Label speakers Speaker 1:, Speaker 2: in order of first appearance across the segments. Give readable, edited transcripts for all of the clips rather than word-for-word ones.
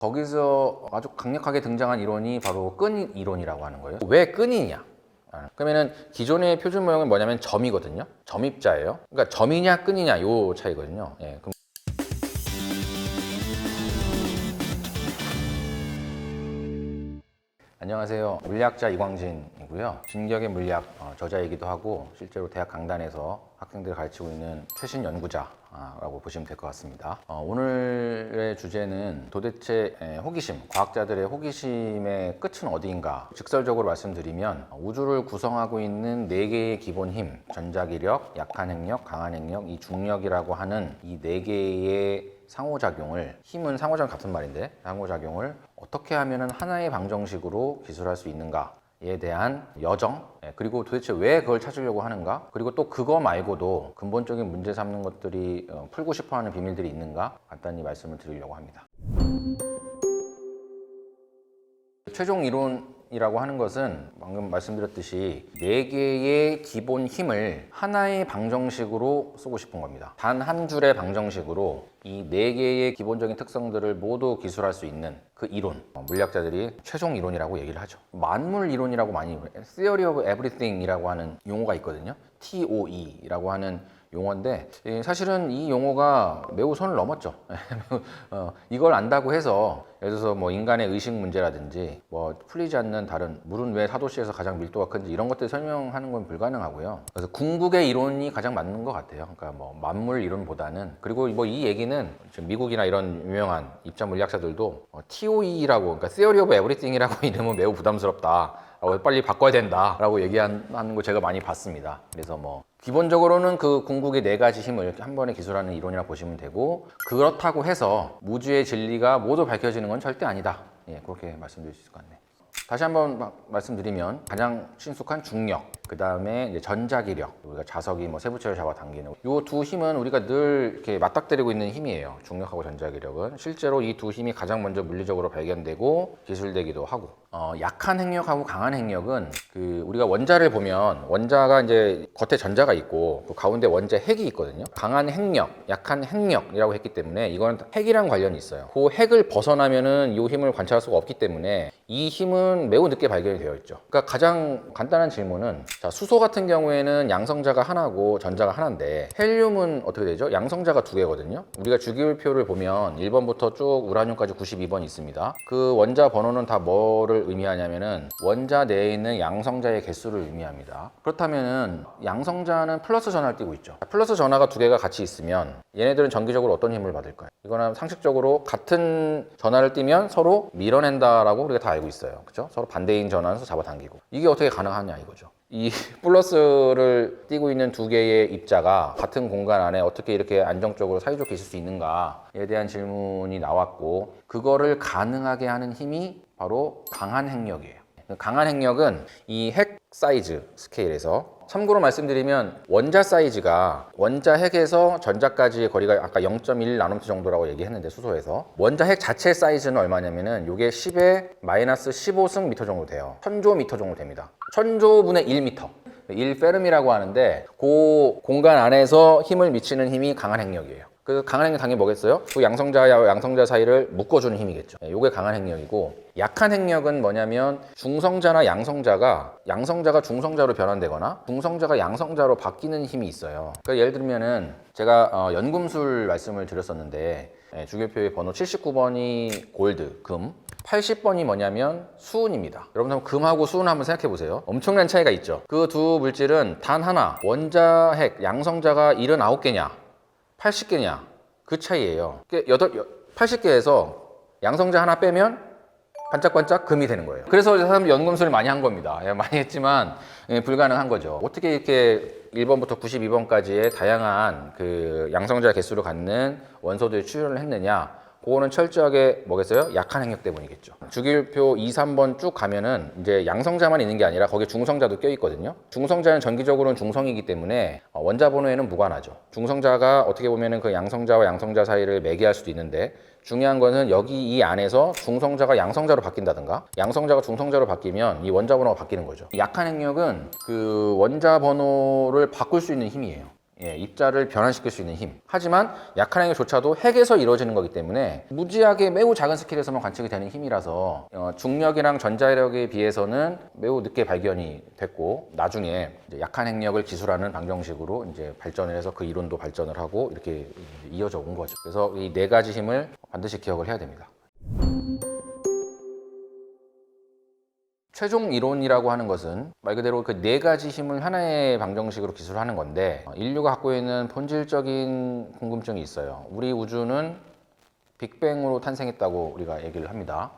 Speaker 1: 거기서 아주 강력하게 등장한 이론이 바로 끈 이론이라고 하는 거예요. 왜 끈이냐? 그러면은 기존의 표준 모형은 뭐냐면 점이거든요. 점입자예요. 그러니까 점이냐 끈이냐 요 차이거든요. 예, 그럼 안녕하세요. 물리학자 이광진이고요. 진격의 물리학 저자이기도 하고 실제로 대학 강단에서 학생들을 가르치고 있는 최신 연구자라고 보시면 될 것 같습니다. 오늘의 주제는 도대체 호기심, 과학자들의 호기심의 끝은 어디인가? 직설적으로 말씀드리면 우주를 구성하고 있는 4개의 기본 힘, 전자기력, 약한 핵력, 강한 핵력, 이 중력이라고 하는 이 4개의 상호작용을, 힘은 상호작용 같은 말인데 상호작용을 어떻게 하면 하나의 방정식으로 기술할 수 있는가에 대한 여정, 그리고 도대체 왜 그걸 찾으려고 하는가, 그리고 또 그거 말고도 근본적인 문제 삼는 것들이 풀고 싶어하는 비밀들이 있는가 간단히 말씀을 드리려고 합니다. 최종 이론이라고 하는 것은 방금 말씀드렸듯이 4개의 기본 힘을 하나의 방정식으로 쓰고 싶은 겁니다. 단 한 줄의 방정식으로 이 4개의 기본적인 특성들을 모두 기술할 수 있는 그 이론, 물리학자들이 최종 이론이라고 얘기를 하죠. 만물 이론이라고 많이 Theory of Everything이라고 하는 용어가 있거든요. TOE라고 하는 용어인데 사실은 이 용어가 매우 선을 넘었죠. 이걸 안다고 해서 예를 들어서 뭐 인간의 의식 문제라든지 뭐 풀리지 않는 다른 물은 왜 사도시에서 가장 밀도가 큰지 이런 것들 설명하는 건 불가능하고요. 그래서 궁극의 이론이 가장 맞는 것 같아요. 그러니까 뭐 만물 이론보다는, 그리고 뭐 이 얘기는 지금 미국이나 이런 유명한 입자 물리학자들도 TOE라고, 그러니까 Theory of Everything이라고 이름은 매우 부담스럽다. 빨리 바꿔야 된다라고 얘기하는 거 제가 많이 봤습니다. 그래서 뭐 기본적으로는 그 궁극의 4가지 힘을 이렇게 한 번에 기술하는 이론이라고 보시면 되고, 그렇다고 해서 무주의 진리가 모두 밝혀지는 건 절대 아니다. 예, 그렇게 말씀드릴 수 있을 것 같네요. 다시 한번 말씀드리면 가장 친숙한 중력, 그 다음에 전자기력, 우리가 자석이 뭐 세부체를 잡아당기는 이 두 힘은 우리가 늘 이렇게 맞닥뜨리고 있는 힘이에요. 중력하고 전자기력은 실제로 이 두 힘이 가장 먼저 물리적으로 발견되고 기술되기도 하고, 약한 핵력하고 강한 핵력은 그 우리가 원자를 보면 원자가 이제 겉에 전자가 있고 그 가운데 원자 핵이 있거든요. 강한 핵력, 약한 핵력이라고 했기 때문에 이건 핵이랑 관련이 있어요. 그 핵을 벗어나면은 이 힘을 관찰할 수가 없기 때문에 이 힘은 매우 늦게 발견이 되어 있죠. 그러니까 가장 간단한 질문은, 자, 수소 같은 경우에는 양성자가 하나고 전자가 하나인데 헬륨은 어떻게 되죠? 양성자가 2개거든요. 우리가 주기율표를 보면 1번부터 쭉 우라늄까지 92번이 있습니다. 그 원자 번호는 다 뭐를 의미하냐면은 원자 내에 있는 양성자의 개수를 의미합니다. 그렇다면은 양성자는 플러스 전하를 띠고 있죠. 플러스 전하가 2개가 같이 있으면 얘네들은 정기적으로 어떤 힘을 받을까요? 이거는 상식적으로 같은 전하를 띠면 서로 밀어낸다라고 우리가 다 알고 있어요. 그렇죠? 서로 반대인 전하는 잡아당기고. 이게 어떻게 가능하냐 이거죠. 이 플러스를 띠고 있는 2개의 입자가 같은 공간 안에 어떻게 이렇게 안정적으로 사이좋게 있을 수 있는가에 대한 질문이 나왔고, 그거를 가능하게 하는 힘이 바로 강한 핵력이에요. 강한 핵력은 이 핵 사이즈 스케일에서, 참고로 말씀드리면 원자 사이즈가 원자 핵에서 전자까지의 거리가 아까 0.1 나노미터 정도라고 얘기했는데, 수소에서 원자 핵 자체 사이즈는 얼마냐면은 요게 10의 마이너스 15승 미터 정도 돼요. 1000조 미터 정도 됩니다. 1000조분의 1미터, 1페름이라고 하는데 그 공간 안에서 힘을 미치는 힘이 강한 핵력이에요. 그래서 강한 핵력 당연히 뭐겠어요? 그 양성자와 양성자 사이를 묶어주는 힘이겠죠. 이게 강한 핵력이고, 약한 핵력은 뭐냐면 중성자나 양성자가 중성자로 변환되거나 중성자가 양성자로 바뀌는 힘이 있어요. 그러니까 예를 들면은 제가 연금술 말씀을 드렸었는데, 주기율표의 번호 79번이 골드, 금, 80번이 뭐냐면 수은입니다. 여러분 한번 금하고 수은 한번 생각해 보세요. 엄청난 차이가 있죠. 그 두 물질은 단 하나, 원자 핵 양성자가 79개냐 80개냐 그 차이예요. 80개에서 양성자 하나 빼면 반짝반짝 금이 되는 거예요. 그래서 사람들이 연금술을 많이 한 겁니다. 많이 했지만 불가능한 거죠. 어떻게 이렇게 1번부터 92번까지의 다양한 그 양성자 개수를 갖는 원소들이 출현을 했느냐, 그거는 철저하게 뭐겠어요? 약한 핵력 때문이겠죠. 주기율표 2, 3번 쭉 가면은 이제 양성자만 있는 게 아니라 거기에 중성자도 껴있거든요. 중성자는 전기적으로는 중성이기 때문에 원자 번호에는 무관하죠. 중성자가 어떻게 보면은 그 양성자와 양성자 사이를 매개할 수도 있는데, 중요한 거는 여기 이 안에서 중성자가 양성자로 바뀐다든가 양성자가 중성자로 바뀌면 이 원자 번호가 바뀌는 거죠. 약한 핵력은 그 원자 번호를 바꿀 수 있는 힘이에요. 입자를 변환시킬 수 있는 힘. 하지만 약한 행력조차도 핵에서 이루어지는 거기 때문에 무지하게 매우 작은 스케일에서만 관측이 되는 힘이라서 중력이랑 전자력에 비해서는 매우 늦게 발견이 됐고, 나중에 이제 약한 행력을 기술하는 방정식으로 이제 발전을 해서 그 이론도 발전을 하고 이렇게 이어져 온 거죠. 그래서 이 네 가지 힘을 반드시 기억을 해야 됩니다. 최종 이론이라고 하는 것은 말 그대로 그 네 가지 힘을 하나의 방정식으로 기술하는 건데, 인류가 갖고 있는 본질적인 궁금증이 있어요. 우리 우주는 빅뱅으로 탄생했다고 우리가 얘기를 합니다.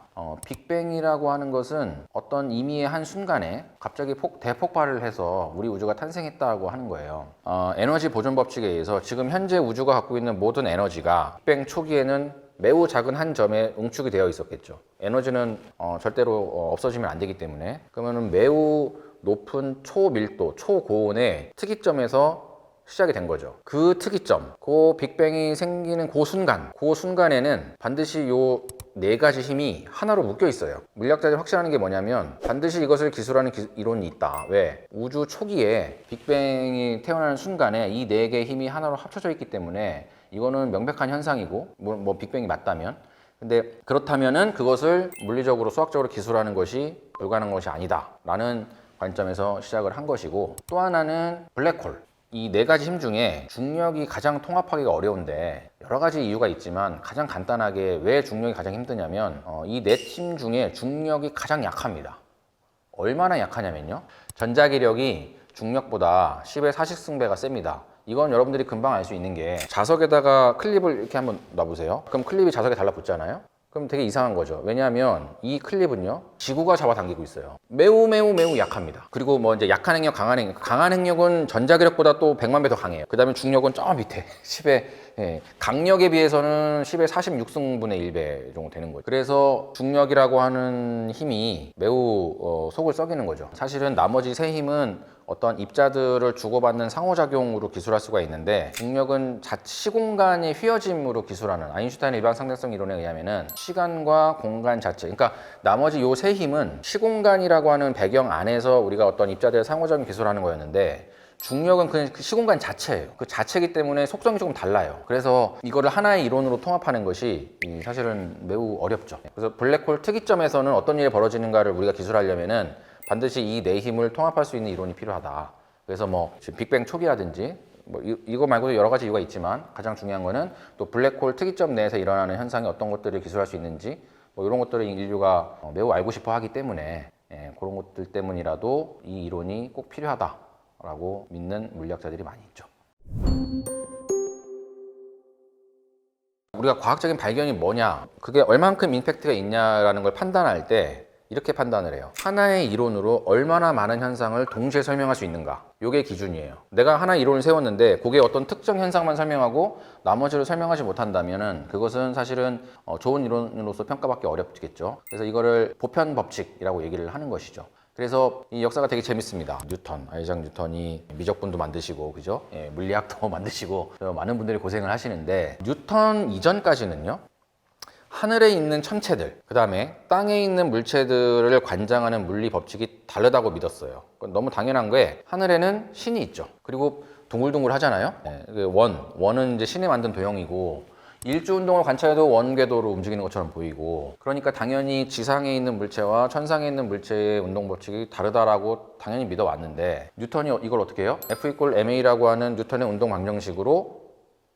Speaker 1: 빅뱅이라고 하는 것은 어떤 임의의 한 순간에 갑자기 대폭발을 해서 우리 우주가 탄생했다고 하는 거예요. 에너지 보존 법칙에 의해서 지금 현재 우주가 갖고 있는 모든 에너지가 빅뱅 초기에는 매우 작은 한 점에 응축이 되어 있었겠죠. 에너지는 절대로 없어지면 안 되기 때문에, 그러면 매우 높은 초밀도, 초고온의 특이점에서 시작이 된 거죠. 그 특이점, 그 빅뱅이 생기는 그 순간에는 반드시 요 네 가지 힘이 하나로 묶여 있어요. 물리학자들이 확신하는 게 뭐냐면 반드시 이것을 기술하는 이론이 있다. 왜? 우주 초기에 빅뱅이 태어나는 순간에 이 네 개의 힘이 하나로 합쳐져 있기 때문에 이거는 명백한 현상이고, 뭐 빅뱅이 맞다면, 근데 그렇다면은 그것을 물리적으로 수학적으로 기술하는 것이 불가능한 것이 아니다 라는 관점에서 시작을 한 것이고, 또 하나는 블랙홀. 이 네 가지 힘 중에 중력이 가장 통합하기가 어려운데, 여러 가지 이유가 있지만 가장 간단하게 왜 중력이 가장 힘드냐면 이 네 힘 중에 중력이 가장 약합니다. 얼마나 약하냐면요, 전자기력이 중력보다 10의 40승배가 셉니다. 이건 여러분들이 금방 알 수 있는 게, 자석에다가 클립을 이렇게 한번 놔보세요. 그럼 클립이 자석에 달라붙잖아요. 그럼 되게 이상한 거죠. 왜냐하면 이 클립은요, 지구가 잡아당기고 있어요. 매우 약합니다. 그리고 뭐 이제 약한 행력, 강한 행력은 전자기력보다 또 100만 배 더 강해요. 그 다음에 중력은 저 밑에 10의 강력에 비해서는 10의 46승분의 1배 정도 되는 거죠. 그래서 중력이라고 하는 힘이 매우 속을 썩이는 거죠. 사실은 나머지 세 힘은 어떤 입자들을 주고받는 상호작용으로 기술할 수가 있는데, 중력은 시공간의 휘어짐으로 기술하는, 아인슈타인의 일반상대성 이론에 의하면은 시간과 공간 자체, 그러니까 나머지 요 세 힘은 시공간이라고 하는 배경 안에서 우리가 어떤 입자들의 상호작용 기술하는 거였는데, 중력은 그냥 그 시공간 자체예요. 그 자체이기 때문에 속성이 조금 달라요. 그래서 이거를 하나의 이론으로 통합하는 것이 사실은 매우 어렵죠. 그래서 블랙홀 특이점에서는 어떤 일이 벌어지는가를 우리가 기술하려면은 반드시 이 네 힘을 통합할 수 있는 이론이 필요하다. 그래서 뭐 지금 빅뱅 초기라든지 뭐 이거 말고도 여러 가지 이유가 있지만, 가장 중요한 거는 또 블랙홀 특이점 내에서 일어나는 현상이 어떤 것들을 기술할 수 있는지, 뭐 이런 것들을 인류가 매우 알고 싶어 하기 때문에 그런 것들 때문이라도 이 이론이 꼭 필요하다라고 믿는 물리학자들이 많이 있죠. 우리가 과학적인 발견이 뭐냐, 그게 얼만큼 임팩트가 있냐라는 걸 판단할 때 이렇게 판단을 해요. 하나의 이론으로 얼마나 많은 현상을 동시에 설명할 수 있는가, 이게 기준이에요. 내가 하나의 이론을 세웠는데 그게 어떤 특정 현상만 설명하고 나머지를 설명하지 못한다면은 그것은 사실은 좋은 이론으로서 평가받기 어렵겠죠. 그래서 이거를 보편 법칙이라고 얘기를 하는 것이죠. 그래서 이 역사가 되게 재밌습니다. 아이작 뉴턴이 미적분도 만드시고, 그죠? 물리학도 만드시고, 많은 분들이 고생을 하시는데, 뉴턴 이전까지는요, 하늘에 있는 천체들, 그 다음에 땅에 있는 물체들을 관장하는 물리 법칙이 다르다고 믿었어요. 너무 당연한 게, 하늘에는 신이 있죠. 그리고 둥글둥글 하잖아요. 원은 이제 신이 만든 도형이고, 일주 운동을 관찰해도 원 궤도로 움직이는 것처럼 보이고, 그러니까 당연히 지상에 있는 물체와 천상에 있는 물체의 운동 법칙이 다르다라고 당연히 믿어왔는데, 뉴턴이 이걸 어떻게 해요? F=ma라고 하는 뉴턴의 운동 방정식으로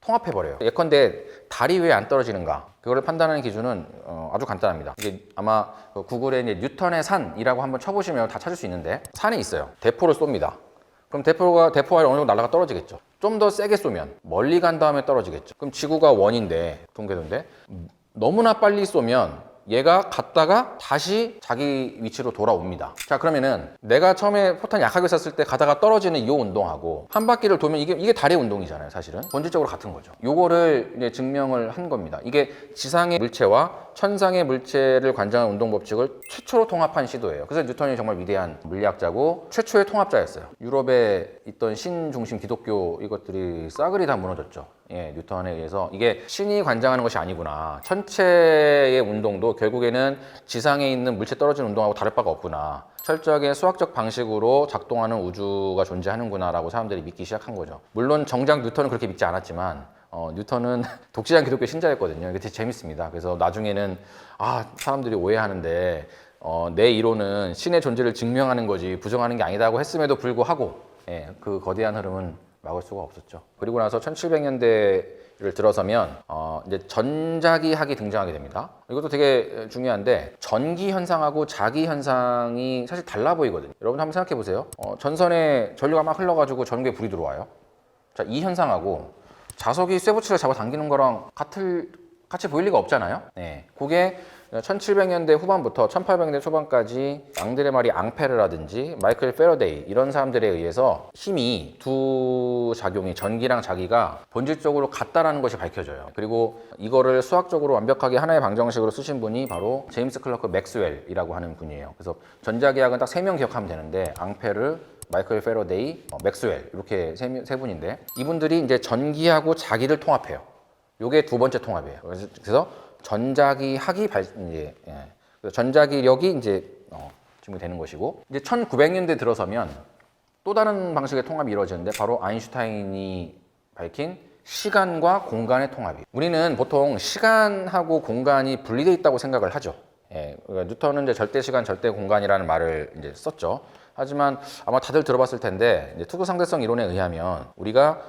Speaker 1: 통합해버려요. 예컨대 달이 왜 안 떨어지는가, 그거를 판단하는 기준은 아주 간단합니다. 이게 아마 구글에 이제 뉴턴의 산이라고 한번 쳐보시면 다 찾을 수 있는데, 산에 있어요. 대포를 쏩니다. 그럼 대포가 어느 정도 날아가 떨어지겠죠. 좀 더 세게 쏘면 멀리 간 다음에 떨어지겠죠. 그럼 지구가 원인데, 동궤도인데, 너무나 빨리 쏘면 얘가 갔다가 다시 자기 위치로 돌아옵니다. 자, 그러면은 내가 처음에 포탄 약하게 쐈을 때 가다가 떨어지는 이 운동하고 한 바퀴를 돌면 이게 달의 운동이잖아요. 사실은 본질적으로 같은 거죠. 요거를 이제 증명을 한 겁니다. 이게 지상의 물체와 천상의 물체를 관장하는 운동 법칙을 최초로 통합한 시도예요. 그래서 뉴턴이 정말 위대한 물리학자고 최초의 통합자였어요. 유럽에 있던 신 중심 기독교 이것들이 싸그리 다 무너졌죠. 뉴턴에 의해서 이게 신이 관장하는 것이 아니구나, 천체의 운동도 결국에는 지상에 있는 물체 떨어지는 운동하고 다를 바가 없구나, 철저하게 수학적 방식으로 작동하는 우주가 존재하는구나라고 사람들이 믿기 시작한 거죠. 물론 정작 뉴턴은 그렇게 믿지 않았지만 뉴턴은 독실한 기독교 신자였거든요. 이게 되게 재밌습니다. 그래서 나중에는 사람들이 오해하는데 내 이론은 신의 존재를 증명하는 거지 부정하는 게 아니다고 했음에도 불구하고 그 거대한 흐름은 막을 수가 없었죠. 그리고 나서 1700년대를 들어서면 이제 전자기학이 등장하게 됩니다. 이것도 되게 중요한데 전기 현상하고 자기 현상이 사실 달라 보이거든요. 여러분 한번 생각해 보세요. 전선에 전류가 막 흘러가지고 전구에 불이 들어와요. 자, 이 현상하고 자석이 쇠붙이를 잡아 당기는 거랑 같이 보일 리가 없잖아요. 그게 1700년대 후반부터 1800년대 초반까지 앙드레 마리 앙페르라든지 마이클 페러데이 이런 사람들에 의해서 힘이 두 작용이 전기랑 자기가 본질적으로 같다라는 것이 밝혀져요. 그리고 이거를 수학적으로 완벽하게 하나의 방정식으로 쓰신 분이 바로 제임스 클러크 맥스웰이라고 하는 분이에요. 그래서 전자기학은 딱 3명 기억하면 되는데 앙페르, 마이클 페러데이, 맥스웰 이렇게 세 분인데 이분들이 이제 전기하고 자기를 통합해요. 요게 두 번째 통합이에요. 그래서 전자기학이 전자기력이 이제 증명이 되는 것이고 이제 1900년대 들어서면 또 다른 방식의 통합이 이루어지는데 바로 아인슈타인이 밝힌 시간과 공간의 통합이. 우리는 보통 시간하고 공간이 분리되어 있다고 생각을 하죠. 그러니까 뉴턴은 이제 절대 시간, 절대 공간이라는 말을 이제 썼죠. 하지만 아마 다들 들어봤을 텐데 이제 투구 상대성 이론에 의하면 우리가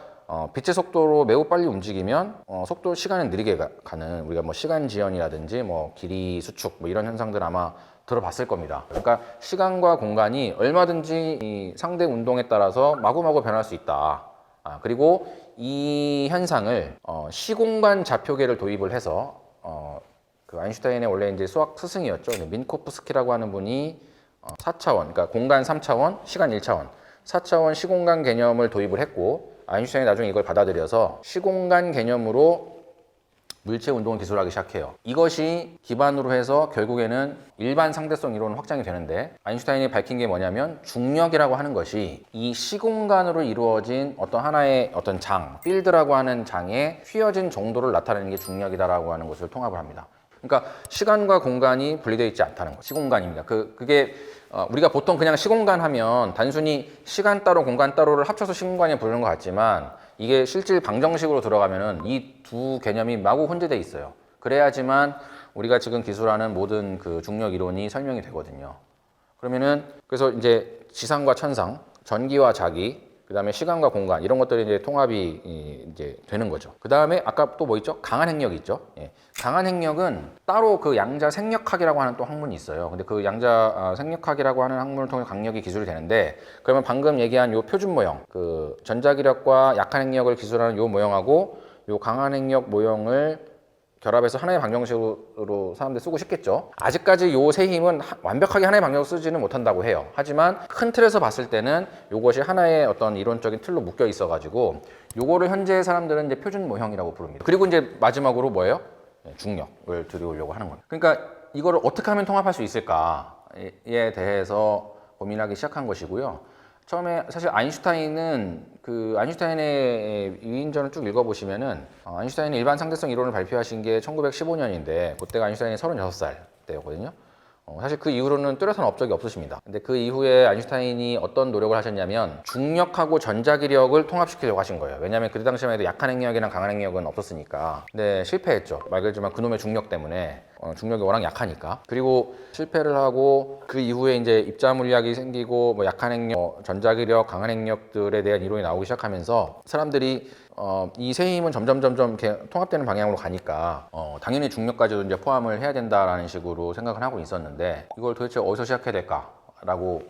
Speaker 1: 빛의 속도로 매우 빨리 움직이면 속도 시간은 느리게 가는 우리가 뭐 시간 지연이라든지 뭐 길이 수축 뭐 이런 현상들 아마 들어봤을 겁니다. 그러니까 시간과 공간이 얼마든지 이 상대 운동에 따라서 마구마구 변할 수 있다. 그리고 이 현상을 시공간 좌표계를 도입을 해서 그 아인슈타인의 원래 이제 수학 스승이었죠. 민코프스키라고 하는 분이 4차원, 그러니까 공간 3차원, 시간 1차원, 4차원 시공간 개념을 도입을 했고 아인슈타인이 나중에 이걸 받아들여서 시공간 개념으로 물체 운동을 기술하기 시작해요. 이것이 기반으로 해서 결국에는 일반 상대성 이론은 확장이 되는데 아인슈타인이 밝힌 게 뭐냐면 중력이라고 하는 것이 이 시공간으로 이루어진 어떤 하나의 어떤 장, 필드라고 하는 장의 휘어진 정도를 나타내는 게 중력이다라고 하는 것을 통합을 합니다. 그러니까 시간과 공간이 분리되어 있지 않다는 거, 시공간입니다. 그게 우리가 보통 그냥 시공간 하면 단순히 시간 따로 공간 따로를 합쳐서 시공간에 부르는 것 같지만 이게 실질 방정식으로 들어가면은 이 두 개념이 마구 혼재되어 있어요. 그래야지만 우리가 지금 기술하는 모든 그 중력 이론이 설명이 되거든요. 그래서 이제 지상과 천상, 전기와 자기, 그 다음에 시간과 공간 이런 것들이 이제 통합이 이제 되는 거죠. 그 다음에 아까 또 뭐 있죠? 강한 핵력이 있죠. 강한 핵력은 따로 그 양자 생력학이라고 하는 또 학문이 있어요. 근데 그 양자 생력학이라고 하는 학문을 통해 강력이 기술이 되는데 그러면 방금 얘기한 요 표준 모형, 그 전자기력과 약한 핵력을 기술하는 요 모형하고 요 강한 핵력 모형을 결합해서 하나의 방정식으로 사람들이 쓰고 싶겠죠. 아직까지 요 세 힘은 완벽하게 하나의 방정식으로 쓰지는 못한다고 해요. 하지만 큰 틀에서 봤을 때는 요것이 하나의 어떤 이론적인 틀로 묶여 있어 가지고 요거를 현재 사람들은 이제 표준 모형이라고 부릅니다. 그리고 이제 마지막으로 뭐예요? 중력을 들여오려고 하는 겁니다. 그러니까 이거를 어떻게 하면 통합할 수 있을까에 대해서 고민하기 시작한 것이고요. 처음에 사실 아인슈타인은 아인슈타인의 위인전을 쭉 읽어보시면은 아인슈타인이 일반 상대성 이론을 발표하신 게 1915년인데 그때가 아인슈타인이 36살 때였거든요. 사실 그 이후로는 뚜렷한 업적이 없으십니다. 근데 그 이후에 아인슈타인이 어떤 노력을 하셨냐면 중력하고 전자기력을 통합시키려고 하신 거예요. 왜냐하면 그 당시만 해도 약한 핵력이랑 강한 핵력은 없었으니까. 근데 실패했죠. 말 그대로 그놈의 중력 때문에. 중력이 워낙 약하니까. 그리고 실패를 하고 그 이후에 이제 입자 물리학이 생기고 뭐 약한 핵력, 전자기력, 강한 핵력들에 대한 이론이 나오기 시작하면서 사람들이 이 세 힘은 점점 이렇게 통합되는 방향으로 가니까 당연히 중력까지도 이제 포함을 해야 된다라는 식으로 생각을 하고 있었는데 이걸 도대체 어디서 시작해야 될까라고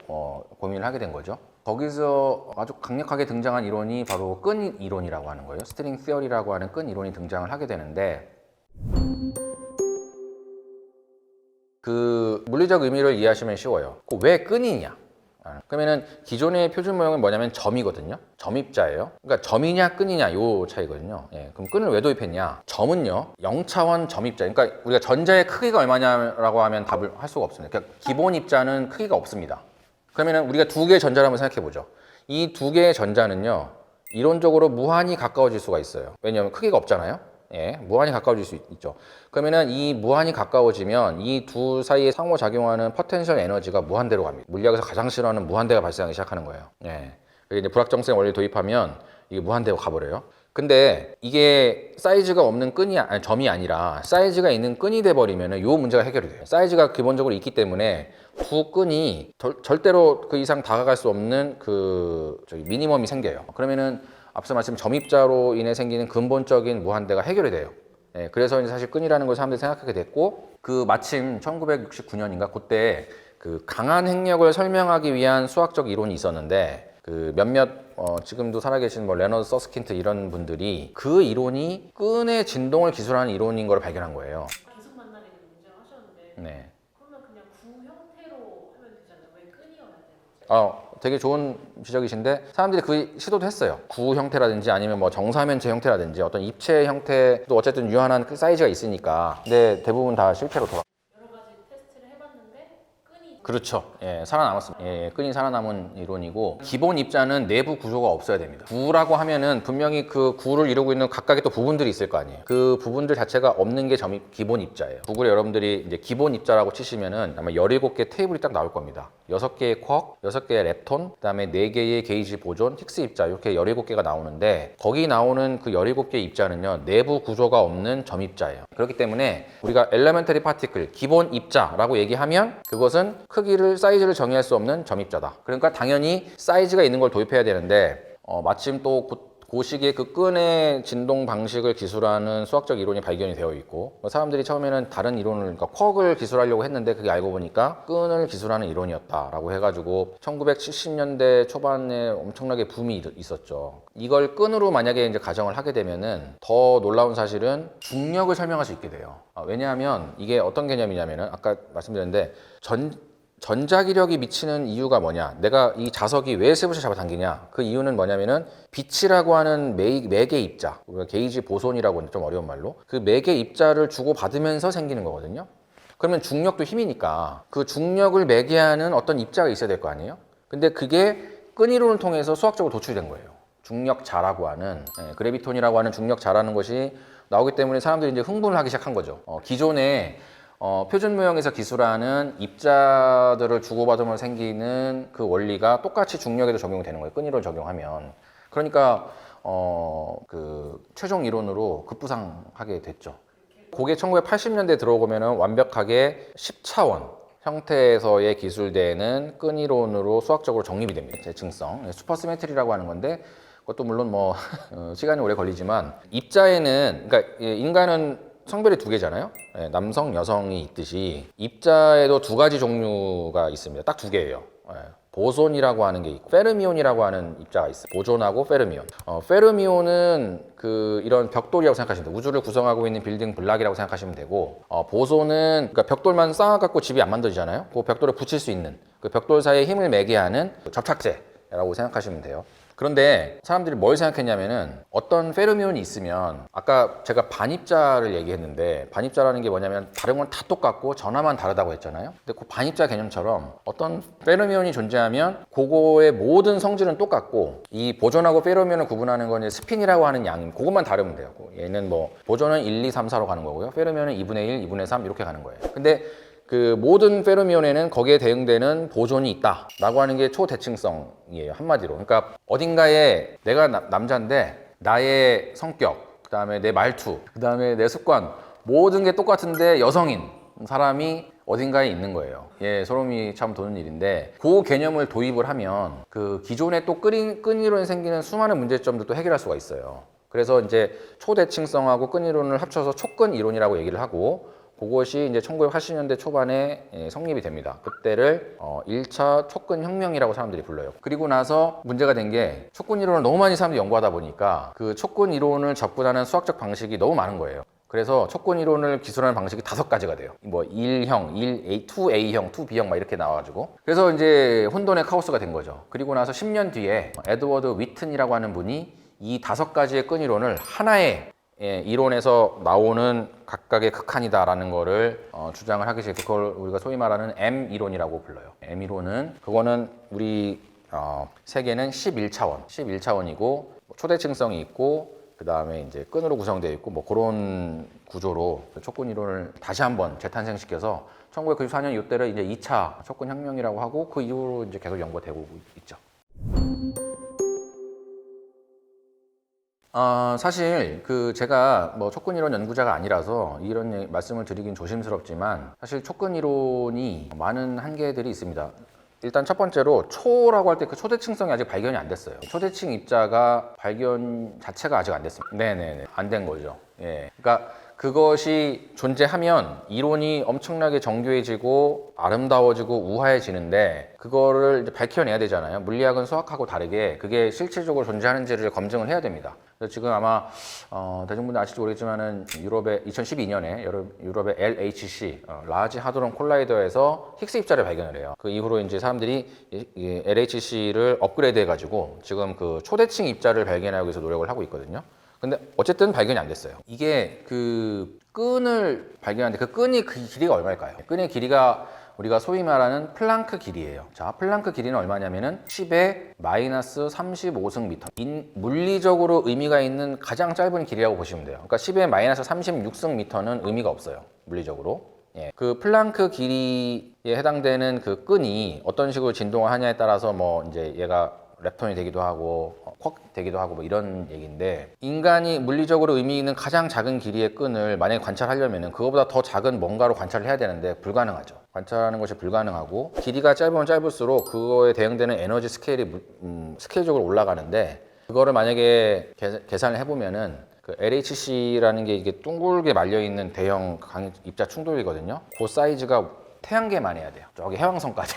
Speaker 1: 고민을 하게 된 거죠. 거기서 아주 강력하게 등장한 이론이 바로 끈 이론이라고 하는 거예요. 스트링 시어리라고 하는 끈 이론이 등장을 하게 되는데 그 물리적 의미를 이해하시면 쉬워요. 왜 끈이냐? 그러면은 기존의 표준 모형은 뭐냐면 점이거든요. 점입자예요. 그러니까 점이냐 끈이냐 요 차이거든요. 그럼 끈을 왜 도입했냐? 점은요 0차원 점입자. 그러니까 우리가 전자의 크기가 얼마냐라고 하면 답을 할 수가 없습니다. 그러니까 기본 입자는 크기가 없습니다. 그러면은 우리가 두 개의 전자를 한번 생각해 보죠. 이 두 개의 전자는요 이론적으로 무한히 가까워질 수가 있어요. 왜냐하면 크기가 없잖아요. 예, 무한히 가까워질 수 있죠. 그러면은 이 무한히 가까워지면 이 두 사이에 상호작용하는 포텐셜 에너지가 무한대로 갑니다. 물리학에서 가장 싫어하는 무한대가 발생하기 시작하는 거예요. 예. 그리고 이제 불확정성 원리 도입하면 이게 무한대로 가버려요. 근데 이게 사이즈가 없는 끈이 아니, 점이 아니라 사이즈가 있는 끈이 돼버리면은 요 문제가 해결이 돼요. 사이즈가 기본적으로 있기 때문에 두 끈이 절대로 그 이상 다가갈 수 없는 그 미니멈이 생겨요. 그러면은 앞서 말씀드린 점입자로 인해 생기는 근본적인 무한대가 해결이 돼요. 예, 그래서 이제 사실 끈이라는 걸 사람들이 생각하게 됐고, 그 마침 1969년인가 그때 그 강한 행력을 설명하기 위한 수학적 이론이 있었는데, 그 몇몇 지금도 살아계신 뭐 레너드 서스킨트 이런 분들이 그 이론이 끈의 진동을 기술하는 이론인 걸 발견한 거예요.
Speaker 2: 계속 만나게 되는 문제를 하셨는데
Speaker 1: 네.
Speaker 2: 그러면 그냥 구 형태로 하면 되잖아요. 왜 끈이어야 되는지.
Speaker 1: 되게 좋은 지적이신데 사람들이 그 시도도 했어요. 구 형태라든지 아니면 뭐 정사면체 형태라든지 어떤 입체 형태도 어쨌든 유한한 그 사이즈가 있으니까. 근데 대부분 다 실패로 돌아.
Speaker 2: 여러 가지 테스트를 해봤는데 끈이
Speaker 1: 그렇죠. 예, 살아남았습니다. 예, 끈이 살아남은 이론이고, 기본 입자는 내부 구조가 없어야 됩니다. 구라고 하면은 분명히 그 구를 이루고 있는 각각의 또 부분들이 있을 거 아니에요. 그 부분들 자체가 없는 게 기본 입자예요. 구글에 여러분들이 이제 기본 입자라고 치시면은 아마 17개 테이블이 딱 나올 겁니다. 6개의 쿼크, 6개의 렙톤, 그다음에 4개의 게이지 보존, 힉스 입자, 이렇게 17개가 나오는데, 거기 나오는 그 17개 입자는요, 내부 구조가 없는 점 입자예요. 그렇기 때문에 우리가 엘레멘터리 파티클, 기본 입자라고 얘기하면 그것은 크기를, 사이즈를 정의할 수 없는 점 입자다. 그러니까 당연히 사이즈가 있는 걸 도입해야 되는데, 마침 또 그 시기에 그 끈의 진동 방식을 기술하는 수학적 이론이 발견이 되어 있고, 사람들이 처음에는 다른 이론을, 그러니까 쿼크를 기술하려고 했는데 그게 알고 보니까 끈을 기술하는 이론이었다라고 해가지고 1970년대 초반에 엄청나게 붐이 있었죠. 이걸 끈으로 만약에 이제 가정을 하게 되면은 더 놀라운 사실은 중력을 설명할 수 있게 돼요. 왜냐하면 이게 어떤 개념이냐면은 아까 말씀드렸는데 전자기력이 미치는 이유가 뭐냐? 내가 이 자석이 왜 쇠붙이 잡아당기냐? 그 이유는 뭐냐면은 빛이라고 하는 매개 입자, 우리가 게이지 보손이라고 좀 어려운 말로 그 매개 입자를 주고받으면서 생기는 거거든요. 그러면 중력도 힘이니까 그 중력을 매개하는 어떤 입자가 있어야 될 거 아니에요? 근데 그게 끈 이론을 통해서 수학적으로 도출된 거예요. 중력자라고 하는, 그래비톤이라고 하는 중력자라는 것이 나오기 때문에 사람들이 이제 흥분을 하기 시작한 거죠. 기존에 표준 모형에서 기술하는 입자들을 주고받으면 생기는 그 원리가 똑같이 중력에도 적용이 되는 거예요. 끈이론을 적용하면. 그러니까 그 최종 이론으로 급부상하게 됐죠. 그게 1980년대에 들어오면은 완벽하게 10차원 형태에서의 기술되는 끈 이론으로 수학적으로 정립이 됩니다. 대칭성, 슈퍼시메트리라고 하는 건데, 그것도 물론 뭐 시간이 오래 걸리지만, 입자에는, 그러니까 인간은 성별이 두 개잖아요. 남성, 여성이 있듯이 입자에도 두 가지 종류가 있습니다. 딱 두 개예요. 보손이라고 하는 게 있고 페르미온이라고 하는 입자가 있어요. 보존하고 페르미온. 페르미온은 그 이런 벽돌이라고 생각하시면 돼요. 우주를 구성하고 있는 빌딩 블락이라고 생각하시면 되고, 보손은 그러니까 벽돌만 쌓아갖고 집이 안 만들어지잖아요. 그 벽돌에 붙일 수 있는 그 벽돌 사이에 힘을 매게 하는 접착제라고 생각하시면 돼요. 그런데 사람들이 뭘 생각했냐면은 어떤 페르미온이 있으면, 아까 제가 반입자를 얘기했는데 반입자라는 게 뭐냐면 다른 건 다 똑같고 전하만 다르다고 했잖아요. 근데 그 반입자 개념처럼 어떤 페르미온이 존재하면 그거의 모든 성질은 똑같고, 이 보존하고 페르미온을 구분하는 건 이제 스핀이라고 하는 양, 그것만 다르면 돼요. 얘는 뭐 보존은 1, 2, 3, 4로 가는 거고요. 페르미온은 2분의 1, 2분의 3 이렇게 가는 거예요. 근데 그 모든 페르미온에는 거기에 대응되는 보존이 있다 라고 하는 게 초대칭성이에요, 한마디로. 그러니까 어딘가에 내가 남자인데 나의 성격, 그 다음에 내 말투, 그 다음에 내 습관, 모든 게 똑같은데 여성인 사람이 어딘가에 있는 거예요. 소름이 참 돋는 일인데, 그 개념을 도입을 하면 그 기존에 또 끈 이론에 생기는 수많은 문제점들도 해결할 수가 있어요. 그래서 이제 초대칭성하고 끈 이론을 합쳐서 촉근 이론이라고 얘기를 하고, 그것이 이제 1980년대 초반에 성립이 됩니다. 그때를 1차 촉근 혁명이라고 사람들이 불러요. 그리고 나서 문제가 된 게, 촉근 이론을 너무 많이 사람들이 연구하다 보니까 그 촉근 이론을 접근하는 수학적 방식이 너무 많은 거예요. 그래서 촉근 이론을 기술하는 방식이 5가지가 돼요. 뭐 1형, 1A, 2A형, 2B형 막 이렇게 나와가지고, 그래서 이제 혼돈의 카오스가 된 거죠. 그리고 나서 10년 뒤에 에드워드 위튼이라고 하는 분이 이 5가지의 끈 이론을 하나의 이론에서 나오는 각각의 극한이다라는 거를 주장을 하기 시작해서, 그걸 우리가 소위 말하는 M 이론이라고 불러요. M 이론은, 그거는 우리 세계는 11차원이고 초대칭성이 있고 그 다음에 이제 끈으로 구성되어 있고 뭐 그런 구조로 촉근 이론을 다시 한번 재탄생시켜서 1994년 이때를 이제 2차 촉근 혁명이라고 하고 그 이후로 이제 계속 연구가 되고 있죠. 사실 제가 뭐 촉근 이론 연구자가 아니라서 이런 말씀을 드리긴 조심스럽지만 사실 촉근 이론이 많은 한계들이 있습니다. 일단 첫 번째로 초라고 할 때 그 초대칭성이 아직 발견이 안 됐어요. 초대칭 입자가 발견 자체가 아직 안 됐습니다. 네네네, 안 된 거죠. 예, 그러니까 그것이 존재하면 이론이 엄청나게 정교해지고 아름다워지고 우아해지는데 그거를 이제 밝혀내야 되잖아요. 물리학은 수학하고 다르게 그게 실질적으로 존재하는지를 검증을 해야 됩니다. 그래서 지금 아마 대중분들 아실지 모르겠지만은 유럽의 2012년에 유럽의 LHC 라지 하드론 콜라이더에서 힉스 입자를 발견을 해요. 그 이후로 이제 사람들이 이 LHC를 업그레이드 해가지고 지금 그 초대칭 입자를 발견하기 위해서 노력을 하고 있거든요. 근데 어쨌든 발견이 안 됐어요. 이게 그 끈을 발견하는데 그 끈이 그 길이가 얼마일까요? 끈의 길이가 우리가 소위 말하는 플랑크 길이에요. 자, 플랑크 길이는 얼마냐면은 10의 마이너스 35승 미터. 물리적으로 의미가 있는 가장 짧은 길이라고 보시면 돼요. 그러니까 10의 마이너스 36승 미터는 의미가 없어요. 물리적으로. 예. 그 플랑크 길이에 해당되는 그 끈이 어떤 식으로 진동을 하냐에 따라서 뭐 이제 얘가 랩톤이 되기도 하고 쿼크 되기도 하고 뭐 이런 얘기인데 인간이 물리적으로 의미 있는 가장 작은 길이의 끈을 만약에 관찰하려면은 그거보다 더 작은 뭔가로 관찰을 해야 되는데 불가능하죠. 관찰하는 것이 불가능하고 길이가 짧으면 짧을수록 그거에 대응되는 에너지 스케일이 스케일적으로 올라가는데 그거를 만약에 계산을 해보면은 그 LHC라는 게 이게 둥글게 말려 있는 대형 입자 충돌이거든요. 그 사이즈가 태양계만 해야 돼요. 저기 해왕성까지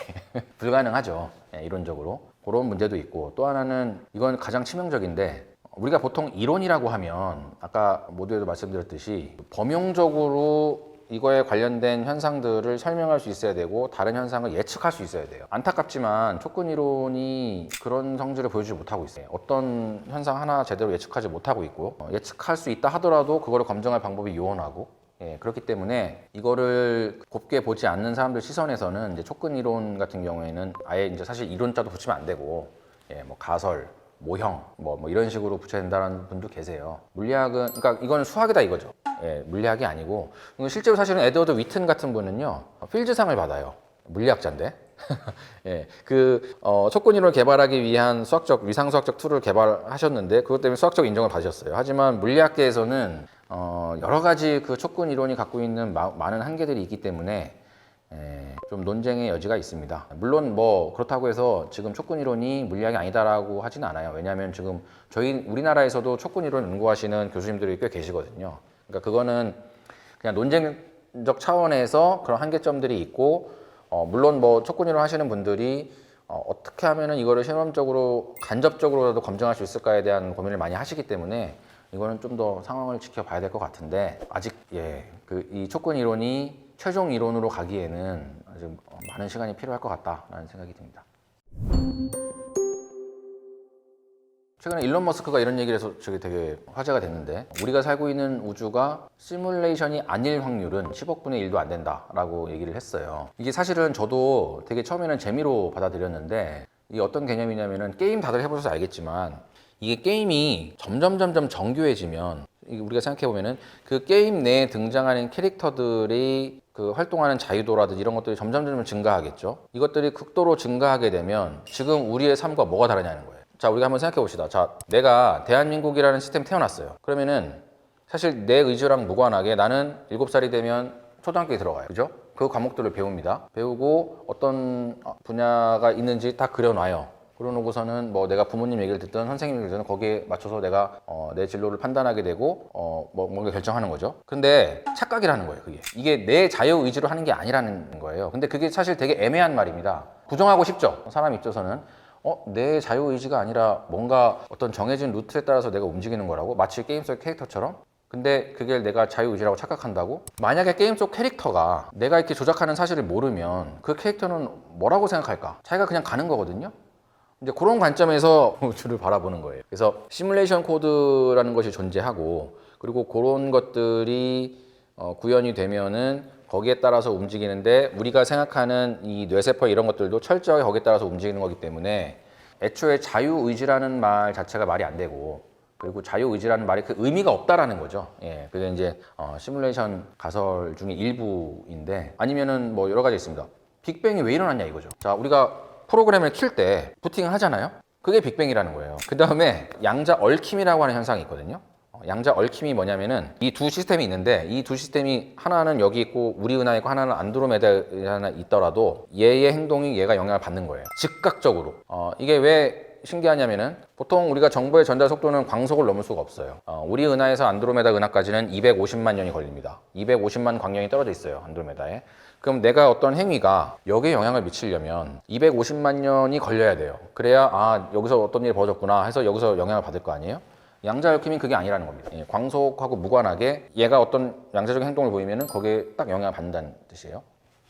Speaker 1: 불가능하죠. 네, 이론적으로. 그런 문제도 있고 또 하나는 이건 가장 치명적인데 우리가 보통 이론이라고 하면 아까 모두에도 말씀드렸듯이 범용적으로 이거에 관련된 현상들을 설명할 수 있어야 되고 다른 현상을 예측할 수 있어야 돼요. 안타깝지만 촉근 이론이 그런 성질을 보여주지 못하고 있어요. 어떤 현상 하나 제대로 예측하지 못하고 있고 예측할 수 있다 하더라도 그거를 검증할 방법이 요원하고 예, 그렇기 때문에 이거를 곱게 보지 않는 사람들 시선에서는 이제 촉근 이론 같은 경우에는 아예 이제 사실 이론자도 붙이면 안 되고 예, 뭐 가설, 모형 뭐 이런 식으로 붙여야 된다는 분도 계세요. 물리학은 그러니까 이거는 수학이다 이거죠. 예, 물리학이 아니고 실제로 사실은 에드워드 위튼 같은 분은요 필즈상을 받아요. 물리학자인데. 예, 촉근 이론을 개발하기 위한 위상수학적 툴을 개발하셨는데 그것 때문에 수학적 인정을 받으셨어요. 하지만 물리학계에서는 여러 가지 그 촉근 이론이 갖고 있는 많은 한계들이 있기 때문에 좀 논쟁의 여지가 있습니다. 물론 뭐 그렇다고 해서 지금 촉근 이론이 물리학이 아니다라고 하진 않아요. 왜냐하면 지금 우리나라에서도 촉근 이론 연구하시는 교수님들이 꽤 계시거든요. 그러니까 그거는 그냥 논쟁적 차원에서 그런 한계점들이 있고 물론 뭐 촉근 이론 하시는 분들이 어떻게 하면은 이거를 실험적으로 간접적으로라도 검증할 수 있을까에 대한 고민을 많이 하시기 때문에 이거는 좀 더 상황을 지켜봐야 될 것 같은데 아직 이 촉근 이론이 최종 이론으로 가기에는 아직 많은 시간이 필요할 것 같다라는 생각이 듭니다. 최근에 일론 머스크가 이런 얘기를 해서 저게 되게 화제가 됐는데 우리가 살고 있는 우주가 시뮬레이션이 아닐 확률은 10억 분의 1도 안 된다라고 얘기를 했어요. 이게 사실은 저도 되게 처음에는 재미로 받아들였는데 이게 어떤 개념이냐면은 게임 다들 해보셔서 알겠지만 이게 게임이 점점 정교해지면 우리가 생각해보면은 그 게임 내에 등장하는 캐릭터들이 그 활동하는 자유도라든지 이런 것들이 점점 증가하겠죠. 이것들이 극도로 증가하게 되면 지금 우리의 삶과 뭐가 다르냐는 거예요. 자, 우리가 한번 생각해 봅시다. 자, 내가 대한민국이라는 시스템에 태어났어요. 그러면은 사실 내 의지랑 무관하게 나는 7살이 되면 초등학교에 들어가요. 그죠? 그 과목들을 배웁니다. 배우고 어떤 분야가 있는지 다 그려놔요. 그러놓고서는 뭐 내가 부모님 얘기를 듣든 선생님 얘기를 듣든 거기에 맞춰서 내가 내 진로를 판단하게 되고 뭔가 결정하는 거죠. 근데 착각이라는 거예요. 이게 내 자유 의지로 하는 게 아니라는 거예요. 근데 그게 사실 되게 애매한 말입니다. 부정하고 싶죠. 사람 입장에서는 내 자유 의지가 아니라 뭔가 어떤 정해진 루트에 따라서 내가 움직이는 거라고 마치 게임 속 캐릭터처럼. 근데 그게 내가 자유의지라고 착각한다고? 만약에 게임 속 캐릭터가 내가 이렇게 조작하는 사실을 모르면 그 캐릭터는 뭐라고 생각할까? 자기가 그냥 가는 거거든요. 이제 그런 관점에서 우주를 바라보는 거예요. 그래서 시뮬레이션 코드라는 것이 존재하고 그리고 그런 것들이 구현이 되면은 거기에 따라서 움직이는데 우리가 생각하는 이 뇌세포 이런 것들도 철저하게 거기에 따라서 움직이는 거기 때문에 애초에 자유의지라는 말 자체가 말이 안 되고 그리고 자유의지라는 말이 그 의미가 없다라는 거죠. 예, 그게 이제 시뮬레이션 가설 중에 일부인데, 아니면은 뭐 여러 가지 있습니다. 빅뱅이 왜 일어났냐 이거죠. 자, 우리가 프로그램을 킬 때 부팅을 하잖아요. 그게 빅뱅이라는 거예요. 그 다음에 양자 얽힘이라고 하는 현상이 있거든요. 양자 얽힘이 뭐냐면은 이 두 시스템이 있는데, 이 두 시스템이 하나는 여기 있고 우리 은하에 있고 하나는 안드로메다에 하나 있더라도 얘의 행동이 얘가 영향을 받는 거예요. 즉각적으로. 이게 왜 신기하냐면은, 보통 우리가 정보의 전달 속도는 광속을 넘을 수가 없어요. 우리 은하에서 안드로메다 은하까지는 250만 년이 걸립니다. 250만 광년이 떨어져 있어요, 안드로메다에. 그럼 내가 어떤 행위가 여기에 영향을 미치려면 250만 년이 걸려야 돼요. 그래야 여기서 어떤 일이 벌어졌구나 해서 여기서 영향을 받을 거 아니에요? 양자 얽힘은 그게 아니라는 겁니다. 광속하고 무관하게 얘가 어떤 양자적인 행동을 보이면은 거기에 딱 영향을 받는다는 뜻이에요.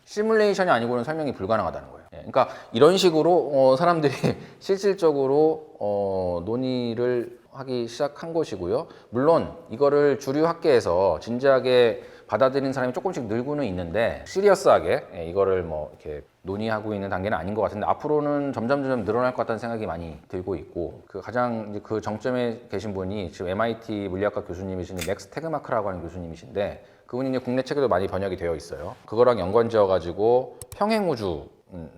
Speaker 1: 시뮬레이션이 아니고는 설명이 불가능하다는 거예요. 그러니까 이런 식으로 사람들이 실질적으로 논의를 하기 시작한 것이고요. 물론 이거를 주류 학계에서 진지하게 받아들이는 사람이 조금씩 늘고는 있는데, 시리어스하게 이거를 뭐 이렇게 논의하고 있는 단계는 아닌 것 같은데, 앞으로는 점점 늘어날 것 같다는 생각이 많이 들고 있고, 가장 이제 그 정점에 계신 분이 지금 MIT 물리학과 교수님이신 맥스 테그마크라고 하는 교수님이신데, 그분이 이제 국내 책에도 많이 번역이 되어 있어요. 그거랑 연관지어 가지고 평행우주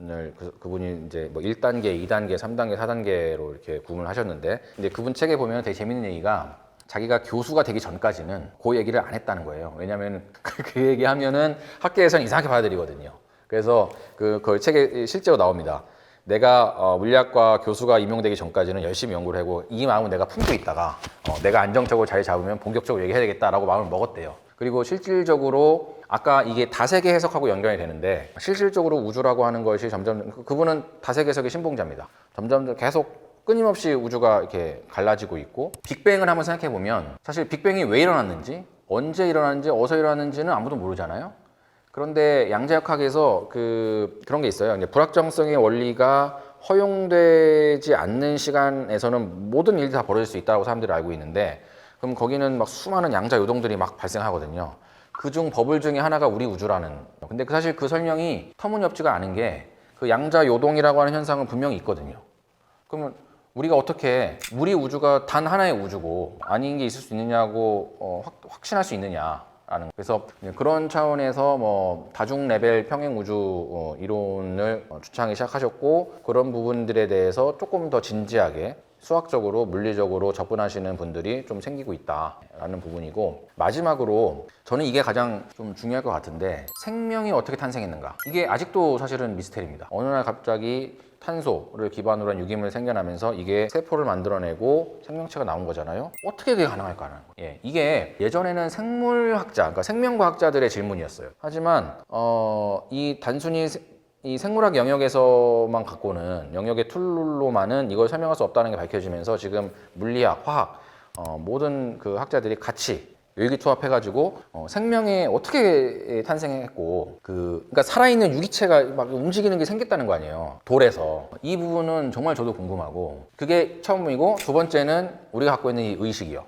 Speaker 1: 을 그분이 이제 뭐 1단계, 2단계, 3단계, 4단계로 이렇게 구분을 하셨는데, 근데 그분 책에 보면 되게 재밌는 얘기가, 자기가 교수가 되기 전까지는 그 얘기를 안 했다는 거예요. 왜냐하면 그 얘기하면은 학계에서는 이상하게 받아들이거든요. 그래서 그 책에 실제로 나옵니다. 내가 물리학과 교수가 임용되기 전까지는 열심히 연구를 하고, 이 마음은 내가 품고 있다가 내가 안정적으로 자리 잡으면 본격적으로 얘기해야 되겠다라고 마음을 먹었대요. 그리고 실질적으로 아까 이게 다세계 해석하고 연결이 되는데, 실질적으로 우주라고 하는 것이 점점, 그분은 다세계 해석의 신봉자입니다. 점점 계속 끊임없이 우주가 이렇게 갈라지고 있고, 빅뱅을 한번 생각해 보면 사실 빅뱅이 왜 일어났는지, 언제 일어났는지, 어디서 일어났는지는 아무도 모르잖아요. 그런데 양자역학에서 그런 게 있어요. 이제 불확정성의 원리가 허용되지 않는 시간에서는 모든 일이 다 벌어질 수 있다고 사람들이 알고 있는데, 그럼 거기는 막 수많은 양자 요동들이 막 발생하거든요. 그중 버블 중에 하나가 우리 우주라는. 근데 사실 그 설명이 터무니없지가 않은 게, 그 양자 요동이라고 하는 현상은 분명히 있거든요. 그러면 우리가 어떻게 우리 우주가 단 하나의 우주고 아닌 게 있을 수 있느냐고 확신할 수 있느냐라는. 그래서 그런 차원에서 뭐 다중 레벨 평행 우주 이론을 주창하기 시작하셨고, 그런 부분들에 대해서 조금 더 진지하게 수학적으로 물리적으로 접근하시는 분들이 좀 생기고 있다라는 부분이고, 마지막으로 저는 이게 가장 좀 중요할 것 같은데, 생명이 어떻게 탄생했는가, 이게 아직도 사실은 미스테리입니다. 어느 날 갑자기 탄소를 기반으로 한 유기물이 생겨나면서 이게 세포를 만들어내고 생명체가 나온 거잖아요. 어떻게 그게 가능할까라는 거예요. 이게 예전에는 생물학자, 그러니까 생명과학자들의 질문이었어요. 하지만 이 단순히 이 생물학 영역에서만 갖고는, 영역의 툴로만은 이걸 설명할 수 없다는 게 밝혀지면서 지금 물리학, 화학 모든 그 학자들이 같이 의기투합해가지고 생명이 어떻게 탄생했고, 그러니까 살아있는 유기체가 막 움직이는 게 생겼다는 거 아니에요, 돌에서. 이 부분은 정말 저도 궁금하고, 그게 처음이고, 두 번째는 우리가 갖고 있는 이 의식이요.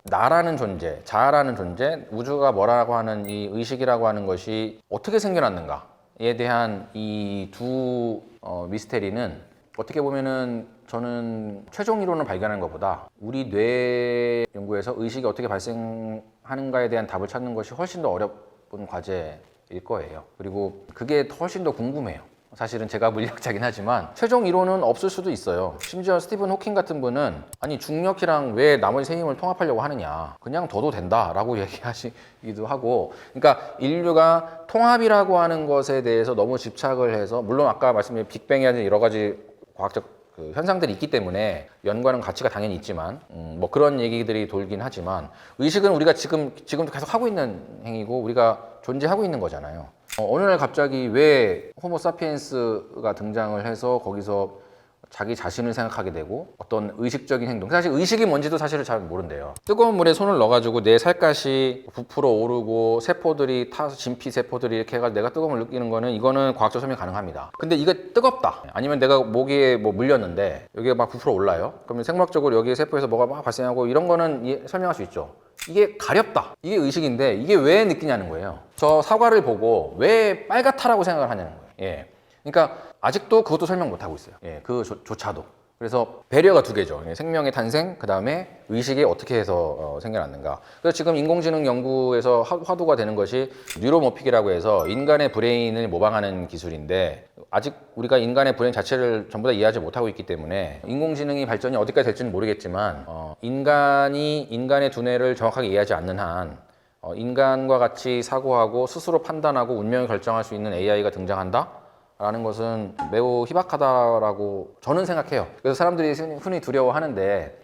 Speaker 1: 나라는 존재, 자아라는 존재, 우주가 뭐라고 하는 이 의식이라고 하는 것이 어떻게 생겨났는가에 대한 이 두 미스테리는 어떻게 보면은, 저는 최종 이론을 발견하는 것보다 우리 뇌 연구에서 의식이 어떻게 발생하는가에 대한 답을 찾는 것이 훨씬 더 어려운 과제일 거예요. 그리고 그게 훨씬 더 궁금해요. 사실은 제가 물리학자긴 하지만 최종 이론은 없을 수도 있어요. 심지어 스티븐 호킹 같은 분은, 아니 중력이랑 왜 나머지 세 힘을 통합하려고 하느냐, 그냥 둬도 된다라고 얘기하시기도 하고. 그러니까 인류가 통합이라고 하는 것에 대해서 너무 집착을 해서, 물론 아까 말씀드린 빅뱅이라든지 여러 가지 과학적 현상들이 있기 때문에 연관은 가치가 당연히 있지만, 뭐 그런 얘기들이 돌긴 하지만, 의식은 우리가 지금도 계속 하고 있는 행위고, 우리가 존재하고 있는 거잖아요. 어느 날 갑자기 왜 호모 사피엔스가 등장을 해서 거기서 자기 자신을 생각하게 되고, 어떤 의식적인 행동, 사실 의식이 뭔지도 사실을 잘 모른대요. 뜨거운 물에 손을 넣어가지고 내 살갗이 부풀어 오르고 세포들이 타서 진피 세포들이 이렇게 해가지고 내가 뜨거움을 느끼는 거는, 이거는 과학적 설명이 가능합니다. 근데 이게 뜨겁다, 아니면 내가 목에 뭐 물렸는데 여기가 막 부풀어 올라요. 그러면 생물학적으로 여기 세포에서 뭐가 막 발생하고, 이런 거는 설명할 수 있죠. 이게 가렵다, 이게 의식인데 이게 왜 느끼냐는 거예요. 저 사과를 보고 왜 빨갛다라고 생각을 하냐는 거예요. 그러니까 아직도 그것도 설명 못 하고 있어요. 그조차도. 그래서 배려가 두 개죠. 생명의 탄생, 그 다음에 의식이 어떻게 해서 생겨났는가. 그래서 지금 인공지능 연구에서 화두가 되는 것이 뉴로모픽이라고 해서 인간의 브레인을 모방하는 기술인데 아직 우리가 인간의 브레인 자체를 전부 다 이해하지 못하고 있기 때문에 인공지능이 발전이 어디까지 될지는 모르겠지만 인간이 인간의 두뇌를 정확하게 이해하지 않는 한 인간과 같이 사고하고 스스로 판단하고 운명을 결정할 수 있는 AI가 등장한다? 라는 것은 매우 희박하다라고 저는 생각해요. 그래서 사람들이 흔히 두려워하는데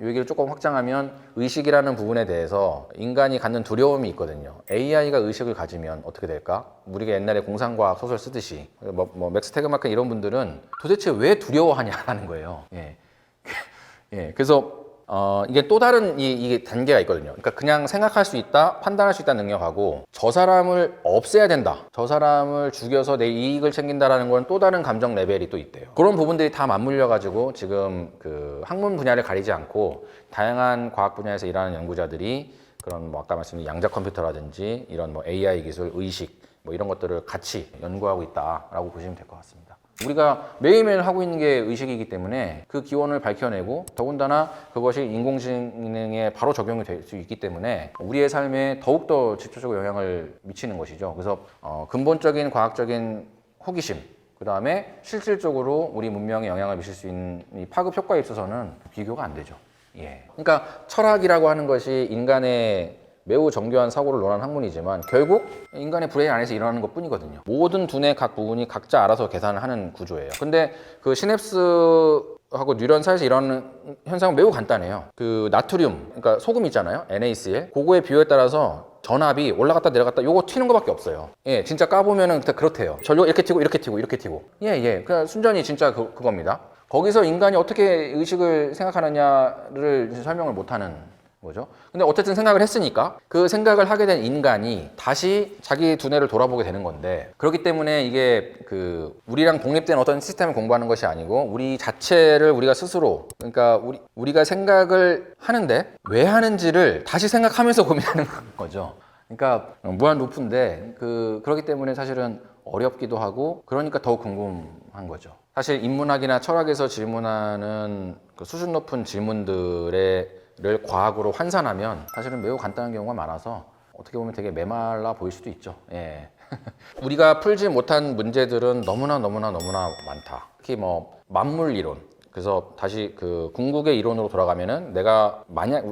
Speaker 1: 이 얘기를 조금 확장하면 의식이라는 부분에 대해서 인간이 갖는 두려움이 있거든요. AI가 의식을 가지면 어떻게 될까? 우리가 옛날에 공상과학 소설 쓰듯이 맥스 테그마크 이런 분들은 도대체 왜 두려워하냐라는 거예요. 예. 예. 그래서 이게 또 다른 이게 단계가 있거든요. 그러니까 그냥 생각할 수 있다, 판단할 수 있다는 능력하고 저 사람을 없애야 된다, 저 사람을 죽여서 내 이익을 챙긴다라는 건 또 다른 감정 레벨이 또 있대요. 그런 부분들이 다 맞물려 가지고 지금 그 학문 분야를 가리지 않고 다양한 과학 분야에서 일하는 연구자들이 그런 아까 말씀드린 양자 컴퓨터라든지 이런 AI 기술, 의식 이런 것들을 같이 연구하고 있다라고 보시면 될 것 같습니다. 우리가 매일매일 하고 있는 게 의식이기 때문에 그 기원을 밝혀내고 더군다나 그것이 인공지능에 바로 적용이 될 수 있기 때문에 우리의 삶에 더욱더 직접적으로 영향을 미치는 것이죠. 그래서 근본적인 과학적인 호기심, 그 다음에 실질적으로 우리 문명에 영향을 미칠 수 있는 이 파급 효과에 있어서는 비교가 안 되죠. 예. 그러니까 철학이라고 하는 것이 인간의 매우 정교한 사고를 논하는 학문이지만 결국 인간의 브레인 안에서 일어나는 것 뿐이거든요. 모든 두뇌 각 부분이 각자 알아서 계산을 하는 구조예요. 근데 그 시냅스하고 뉴런 사이에서 일어나는 현상은 매우 간단해요. 그 나트륨, 그러니까 소금 있잖아요. NaCl. 그거의 비율에 따라서 전압이 올라갔다 내려갔다 요거 튀는 거밖에 없어요. 예, 진짜 까보면은 그렇대요. 전류 이렇게 튀고 이렇게 튀고 이렇게 튀고. 예. 그냥 순전히 진짜 그겁니다. 거기서 인간이 어떻게 의식을 생각하느냐를 설명을 못하는 거죠. 근데 어쨌든 생각을 했으니까 그 생각을 하게 된 인간이 다시 자기 두뇌를 돌아보게 되는 건데 그렇기 때문에 이게 그 우리랑 독립된 어떤 시스템을 공부하는 것이 아니고 우리 자체를 우리가 스스로 그러니까 우리가 생각을 하는데 왜 하는지를 다시 생각하면서 고민하는 거죠. 그러니까 무한 루프인데 그렇기 때문에 사실은 어렵기도 하고 그러니까 더욱 궁금한 거죠. 사실 인문학이나 철학에서 질문하는 그 수준 높은 질문들의 를 과학으로 환산하면 사실은 매우 간단한 경우가 많아서 어떻게 보면 되게 메말라 보일 수도 있죠. 예. 우리가 풀지 못한 문제들은 너무나 많다. 특히 만물 이론. 그래서 다시 그 궁극의 이론으로 돌아가면은 내가 만약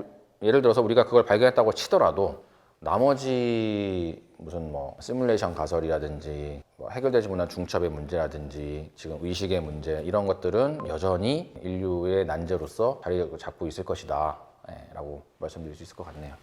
Speaker 1: 예를 들어서 우리가 그걸 발견했다고 치더라도 나머지 무슨 시뮬레이션 가설이라든지 해결되지 못한 중첩의 문제라든지 지금 의식의 문제 이런 것들은 여전히 인류의 난제로서 자리를 잡고 있을 것이다 라고 말씀드릴 수 있을 것 같네요.